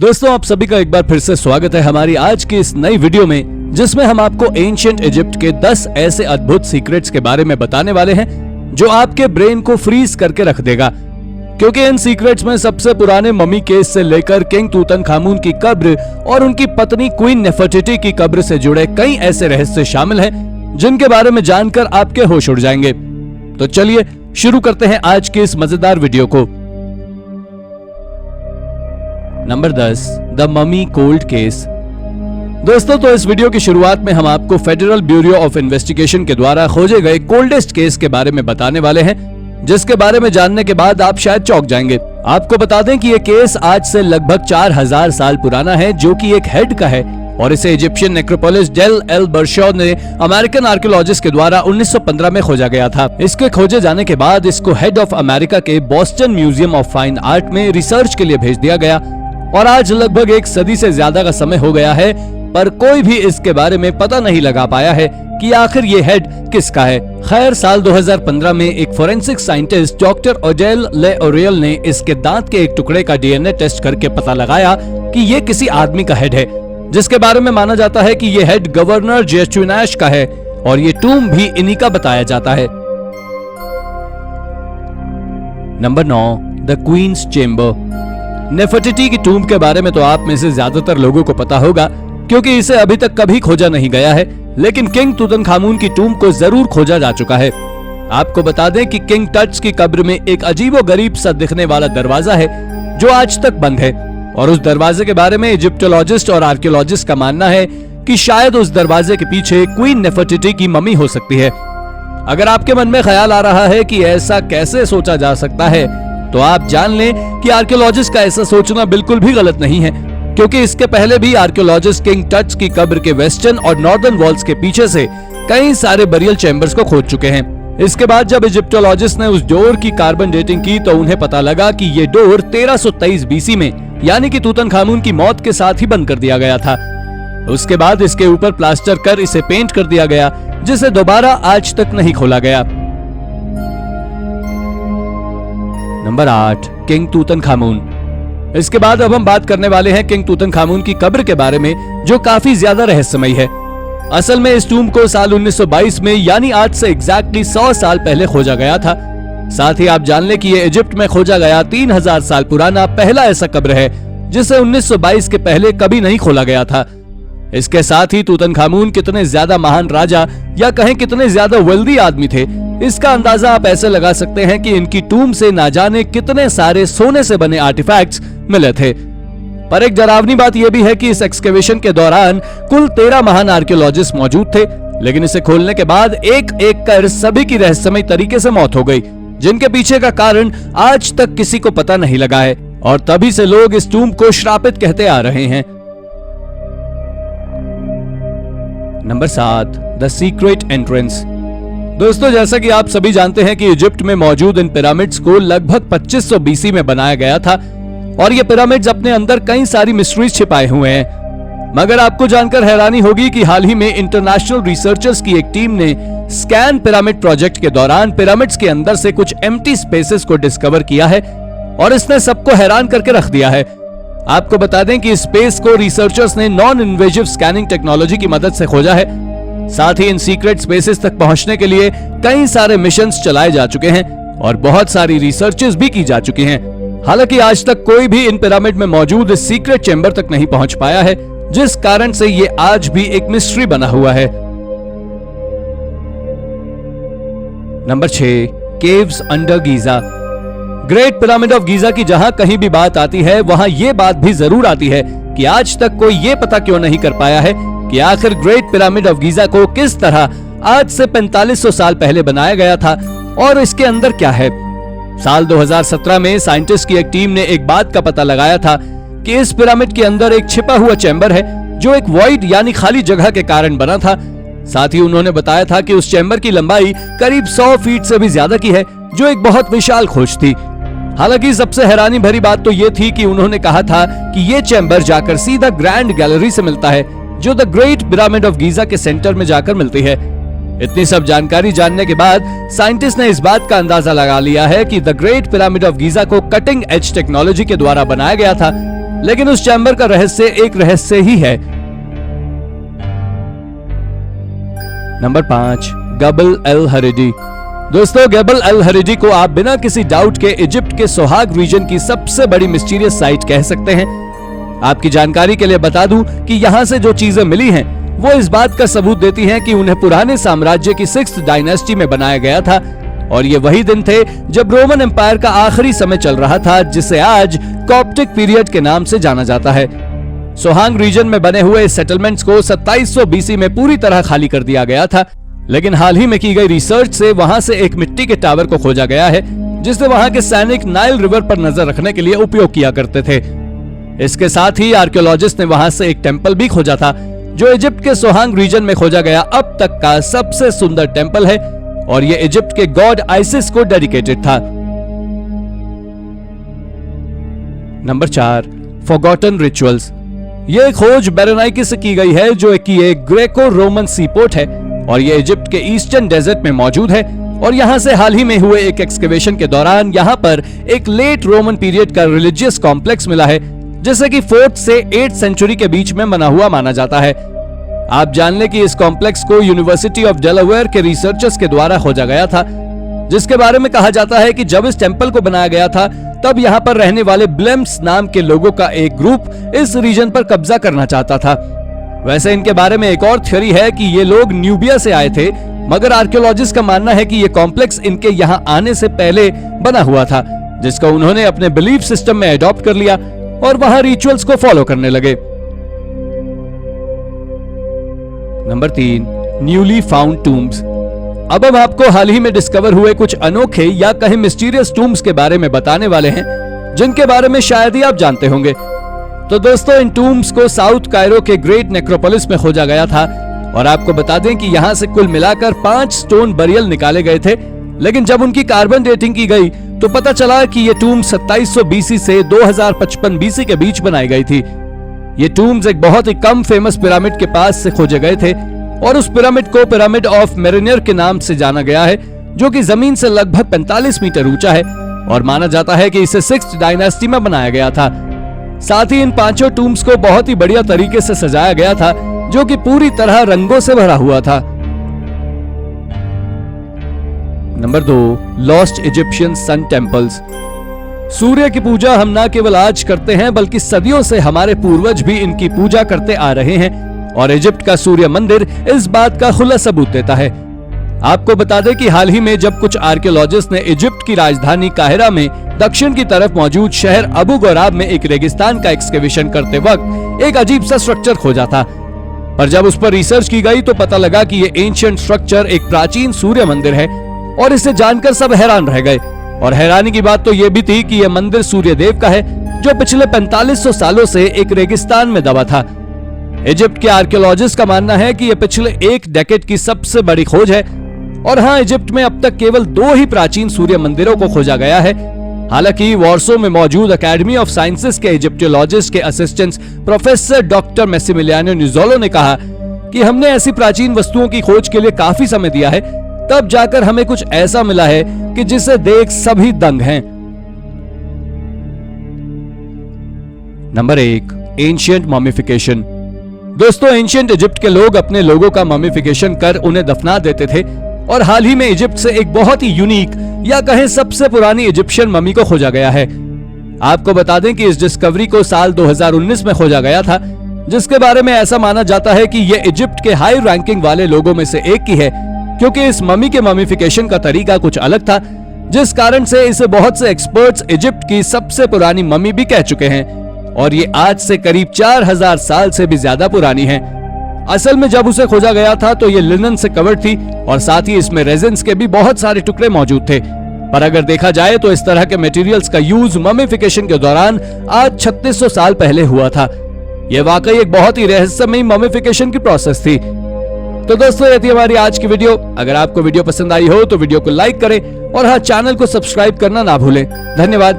दोस्तों आप सभी का एक बार फिर से स्वागत है हमारी आज की इस नई वीडियो में, जिसमें हम आपको एंशिएंट इजिप्ट के 10 ऐसे अद्भुत सीक्रेट्स के बारे में बताने वाले हैं जो आपके ब्रेन को फ्रीज करके रख देगा। क्योंकि इन सीक्रेट्स में सबसे पुराने मम्मी केस से लेकर किंग तूतनखामुन की कब्र और उनकी पत्नी क्वीन नेफरटिटी की कब्र से जुड़े कई ऐसे रहस्य शामिल हैं जिनके बारे में जानकर आपके होश उड़ जाएंगे। तो चलिए शुरू करते हैं आज की इस मजेदार वीडियो को। Number 10, the mummy cold case. दोस्तों तो इस वीडियो की शुरुआत में हम आपको फेडरल ब्यूरो ऑफ इन्वेस्टिगेशन के द्वारा खोजे गए कोल्डेस्ट केस के बारे में बताने वाले हैं, जिसके बारे में जानने के बाद आप शायद चौंक जाएंगे। आपको बता दें कि यह केस आज से लगभग 4000 साल पुराना है, जो कि एक हेड का है और इसे इजिप्शियन नेक्रोपोलिस डेल एल बर्शो ने अमेरिकन आर्कियोलॉजिस्ट के द्वारा 1915 में खोजा गया था। इसके खोजे जाने के बाद इसको हेड ऑफ अमेरिका के Boston museum of fine art में रिसर्च के लिए भेज दिया गया और आज लगभग एक सदी से ज्यादा का समय हो गया है, पर कोई भी इसके बारे में पता नहीं लगा पाया है कि आखिर ये हेड किसका है। खैर साल 2015 में एक फोरेंसिक साइंटिस्ट डॉक्टर ओडेल ले ओरियल ने इसके दांत के एक टुकड़े का डीएनए टेस्ट करके पता लगाया कि ये किसी आदमी का हेड है, जिसके बारे में माना जाता है कि ये हेड गवर्नर जेस्टुनैश का है और ये टूम भी इन्हीं का बताया जाता है। Number 9, the queen's chamber. Nefertiti की टूम के बारे में तो आप में से ज्यादातर लोगों को पता होगा, क्योंकि इसे अभी तक कभी खोजा नहीं गया है, लेकिन किंग तूतनखामुन की टूम को जरूर खोजा जा चुका है। आपको बता दें कि किंग टट्स की कब्र में एक अजीबोगरीब सा दिखने वाला दरवाजा है जो आज तक बंद है, और उस दरवाजे के बारे में इजिप्टोलॉजिस्ट और आर्कियोलॉजिस्ट का मानना है कि शायद उस दरवाजे के पीछे क्वीन नेफरटिटी की मम्मी हो सकती है। अगर आपके मन में ख्याल आ रहा है कि ऐसा कैसे सोचा जा सकता है, तो आप जान लें कि आर्कियोलॉजिस्ट का ऐसा सोचना बिल्कुल भी गलत नहीं है, क्योंकि इसके पहले भी आर्कियोलॉजिस्ट किंग टट्स की कब्र के वेस्टर्न और नॉर्दर्न वॉल्स के पीछे से कई सारे बरियल चैम्बर्स को खोज चुके हैं। इसके बाद जब इजिप्टोलॉजिस्ट ने उस डोर की कार्बन डेटिंग की तो उन्हें पता लगा कि ये डोर 1323 बीसी में, यानी कि तूतनखामुन की मौत के साथ ही बंद कर दिया गया था। उसके बाद इसके ऊपर प्लास्टर कर इसे पेंट कर दिया गया, जिसे दोबारा आज तक नहीं खोला गया। Number 8, king Tutankhamun. इसके बाद अब हम बात करने वाले हैं किंग तूतनखामुन की कब्र के बारे में, जो काफी ज्यादा रहस्यमयी है। असल में इस टूम को साल 1922 में, यानी आज से एग्जैक्टली 100 साल पहले खोजा गया था। साथ ही आप जान लें कि ये इजिप्ट में खोजा गया 3000 साल पुराना पहला ऐसा कब्र है जिसे 1922 के पहले कभी नहीं खोला गया था। इसके साथ ही तूतनखामुन कितने ज्यादा महान राजा या कहें कितने ज्यादा वेल्दी आदमी थे, इसका अंदाजा आप ऐसे लगा सकते हैं कि इनकी टूम से ना जाने कितने सारे सोने से बने आर्टिफैक्ट्स मिले थे। पर एक डरावनी बात यह भी है कि इस एक्सकेवेशन के दौरान कुल 13 महान आर्कियोलॉजिस्ट मौजूद थे, लेकिन इसे खोलने के बाद एक एक कर सभी की रहस्यमय तरीके से मौत हो गई, जिनके पीछे का कारण आज तक किसी को पता नहीं लगा है, और तभी से लोग इस टूम को श्रापित कहते आ रहे हैं। Number 7, the secret entrance. दोस्तों जैसा कि आप सभी जानते हैं कि इजिप्ट में मौजूद इन पिरामिड्स को लगभग 2500 बीसी में बनाया गया था, और ये पिरामिड्स अपने अंदर कई सारी मिस्ट्रीज छिपाए हुए हैं। मगर आपको जानकर हैरानी होगी कि हाल ही में इंटरनेशनल रिसर्चर्स की एक टीम ने स्कैन पिरामिड प्रोजेक्ट के दौरान पिरामिड्स के अंदर से कुछ एम्प्टी स्पेसेस को डिस्कवर किया है, और इसने सबको हैरान करके रख दिया है। आपको बता दें कि स्पेस को रिसर्चर्स ने नॉन इन्वेजिव स्कैनिंग टेक्नोलॉजी की मदद से खोजा है। साथ ही इन सीक्रेट स्पेसेस तक पहुंचने के लिए कई सारे मिशंस चलाए जा चुके हैं और बहुत सारी रिसर्चेस भी की जा चुकी हैं। हालांकि आज तक कोई भी इन पिरामिड में मौजूद इस सीक्रेट चैम्बर तक नहीं पहुंच पाया है, जिस कारण से ये आज भी एक मिस्ट्री बना हुआ है। Number 6, caves under Giza. Great pyramid of Giza की जहां कहीं भी बात आती है, वहां ये बात भी जरूर आती है कि आज तक कोई ये पता क्यों नहीं कर पाया है कि आखिर ग्रेट पिरामिड ऑफ गीजा को किस तरह आज से 4500 साल पहले बनाया गया था और इसके अंदर क्या है। साल 2017 में साइंटिस्ट की एक टीम ने एक बात का पता लगाया था कि इस पिरामिड के अंदर एक छिपा हुआ चैम्बर है जो एक वॉइड यानी खाली जगह के कारण बना था। साथ ही उन्होंने बताया था कि उस चैम्बर की लंबाई करीब 100 फीट से भी ज्यादा की है, जो एक बहुत विशाल खोज थी। हालांकि सबसे हैरानी भरी बात तो ये थी कि उन्होंने कहा था कि ये चैम्बर जाकर सीधा ग्रैंड गैलरी से मिलता है, जो the great pyramid of Giza के सेंटर में जाकर मिलती है। इतनी सब जानकारी जानने के बाद साइंटिस्ट ने इस बात का अंदाजा लगा लिया है कि the great pyramid of Giza को कटिंग एज टेक्नोलॉजी के द्वारा बनाया गया था, लेकिन उस चैम्बर का रहस्य एक रहस्य ही है। Number 5, Gebel el Haridi. दोस्तों, गबल एल हरेडी को आप बिना किसी डाउट के इजिप्ट के सोहाग रीजन की सबसे बड़ी मिस्टीरियस साइट कह सकते हैं। आपकी जानकारी के लिए बता दूं कि यहां से जो चीजें मिली हैं वो इस बात का सबूत देती हैं कि उन्हें पुराने साम्राज्य की 6th डायनेस्टी में बनाया गया था और ये वही दिन थे जब रोमन एम्पायर का आखिरी समय चल रहा था, जिसे आज कॉप्टिक पीरियड के नाम से जाना जाता है। सोहांग रीजन में बने हुए सेटलमेंट्स को 2700 बीसी में पूरी तरह खाली कर दिया गया था, लेकिन हाल ही में की गई रिसर्च से वहां से एक मिट्टी के टावर को खोजा गया है जिसे वहां के सैनिक नाइल रिवर पर नजर रखने के लिए उपयोग किया करते थे। इसके साथ ही आर्कियोलॉजिस्ट ने वहां से एक टेंपल भी खोजा था जो इजिप्ट के सोहांग रीजन में खोजा गया अब तक का सबसे सुंदर टेंपल है और यह इजिप्ट के गॉड आइसिस को डेडिकेटेड था। Number 4, forgotten rituals. यह खोज बेरेनाइकी से की गई है जो कि एक ग्रेको रोमन सीपोर्ट है और यह इजिप्ट के ईस्टर्न डेजर्ट में मौजूद है और यहां से हाल ही में हुए एक एक्सकेवेशन के दौरान यहां पर एक लेट रोमन पीरियड का रिलीजियस कॉम्प्लेक्स मिला है जिसे कि 4th से 8th सेंचुरी के बीच में बना हुआ माना जाता है। आप जान लें कि इस कॉम्प्लेक्स को यूनिवर्सिटी ऑफ डेलावेयर के रिसर्चर्स के द्वारा खोजा गया था, जिसके बारे में कहा जाता है कि जब इस टेंपल को बनाया गया था तब यहां पर रहने वाले ब्लेम्स नाम के लोगों का एक ग्रुप इस रीजन पर कब्जा करना चाहता था। वैसे इनके बारे में एक और थ्योरी है कि ये लोग न्यूबिया से आए थे, मगर आर्कियोलॉजिस्ट का मानना है कि ये कॉम्प्लेक्स इनके यहां आने से पहले बना हुआ था, जिसको उन्होंने अपने बिलीफ सिस्टम में अडॉप्ट कर लिया और वहां रिचुअल्स को फॉलो करने लगे। Number 3, newly found tombs. अब हम आपको हाल ही में डिस्कवर हुए कुछ अनोखे या कहीं मिस्टीरियस टूम्स के बारे में बताने वाले हैं जिनके बारे में शायद ही आप जानते होंगे। तो दोस्तों, इन टूम्स को साउथ कायरो के ग्रेट नेक्रोपोलिस में खोजा गया था और आपको बता दें कि यहां से कुल मिलाकर 5 स्टोन बरियल निकाले गए थे, लेकिन जब उनकी कार्बन डेटिंग की गई तो पता चला कि ये टूम्स 2700 बीसी से 2055 बीसी के बीच बनाई गई थी। ये टूम्स एक बहुत ही कम फेमस पिरामिड के पास से खोजे गए थे और उस पिरामिड को पिरामिड ऑफ मेरिनियर के नाम से जाना गया है, जो कि जमीन से लगभग 45 मीटर ऊंचा है और माना जाता है कि इसे 6th डायनेस्टी में बनाया गया था। साथ ही इन 5 टूम्स को बहुत ही बढ़िया तरीके से सजाया गया था जो कि पूरी तरह रंगों से भरा हुआ था। नंबर 2, लॉस्ट इजिप्शियन सन टेम्पल्स। सूर्य की पूजा हम न केवल आज करते हैं बल्कि सदियों से हमारे पूर्वज भी इनकी पूजा करते आ रहे हैं और इजिप्ट का सूर्य मंदिर इस बात का खुला सबूत देता है। आपको बता दें कि हाल ही में जब कुछ आर्कियोलॉजिस्ट ने इजिप्ट की राजधानी काहिरा में दक्षिण की तरफ मौजूद शहर अबू गराब में एक रेगिस्तान का एक्सकेवेशन करते वक्त एक अजीब सा स्ट्रक्चर खोजा था, पर जब उस पर रिसर्च की गई तो पता लगा कि ये एंशिएंट स्ट्रक्चर एक प्राचीन सूर्य मंदिर है और इसे जानकर सब हैरान रह गए। और हैरानी की बात तो यह भी थी कि यह मंदिर सूर्य देव का है जो पिछले 4500 सालों से एक रेगिस्तान में दबा था। इजिप्ट के आर्कियोलॉजिस्ट का मानना है कि यह पिछले एक डेकेड की सबसे बड़ी खोज है और हाँ, इजिप्ट में अब तक केवल 2 ही प्राचीन सूर्य मंदिरों को खोजा गया है। हालांकि वॉर्सो में मौजूद अकेडमी ऑफ साइंसेस के इजिप्टोलॉजिस्ट के असिस्टेंट प्रोफेसर डॉक्टर मैसिमिलियानो निज़ोलो ने कहा कि हमने ऐसी प्राचीन वस्तुओं की खोज के लिए काफी समय दिया है, तब जाकर हमें कुछ ऐसा मिला है कि जिसे देख सभी दंग हैं। Number 1, ancient mummification. दोस्तों, एंशिएंट इजिप्ट के लोग अपने लोगों का मॉमिफिकेशन कर उन्हें दफना देते थे और हाल ही में इजिप्ट से एक बहुत ही यूनिक या कहें सबसे पुरानी इजिप्शियन मम्मी को खोजा गया है। आपको बता दें कि इस डिस्कवरी को साल 2019 में खोजा गया था, जिसके बारे में ऐसा माना जाता है कि यह इजिप्ट के हाई रैंकिंग वाले लोगों में से एक की है, क्योंकि इस मम्मी के मॉमिफिकेशन का तरीका कुछ अलग था, जिस कारण से इसे बहुत से एक्सपर्ट्स इजिप्ट की सबसे पुरानी मम्मी भी कह चुके हैं और ये आज से करीब 4000 साल से भी ज्यादा पुरानी है। असल में जब उसे खोजा गया था तो ये लिनन से कवर्ड थी और साथ ही इसमें रेजिन्स के भी बहुत सारे टुकड़े मौजूद थे, पर अगर देखा जाए तो इस तरह के मटेरियल्स का यूज मॉमिफिकेशन के दौरान आज 3600 साल पहले हुआ था। यह वाकई एक बहुत ही रहस्यमयी मॉमिफिकेशन की प्रोसेस थी। तो दोस्तों, ये थी हमारी आज की वीडियो। अगर आपको वीडियो पसंद आई हो तो वीडियो को लाइक करें और हाँ, चैनल को सब्सक्राइब करना ना भूलें। धन्यवाद।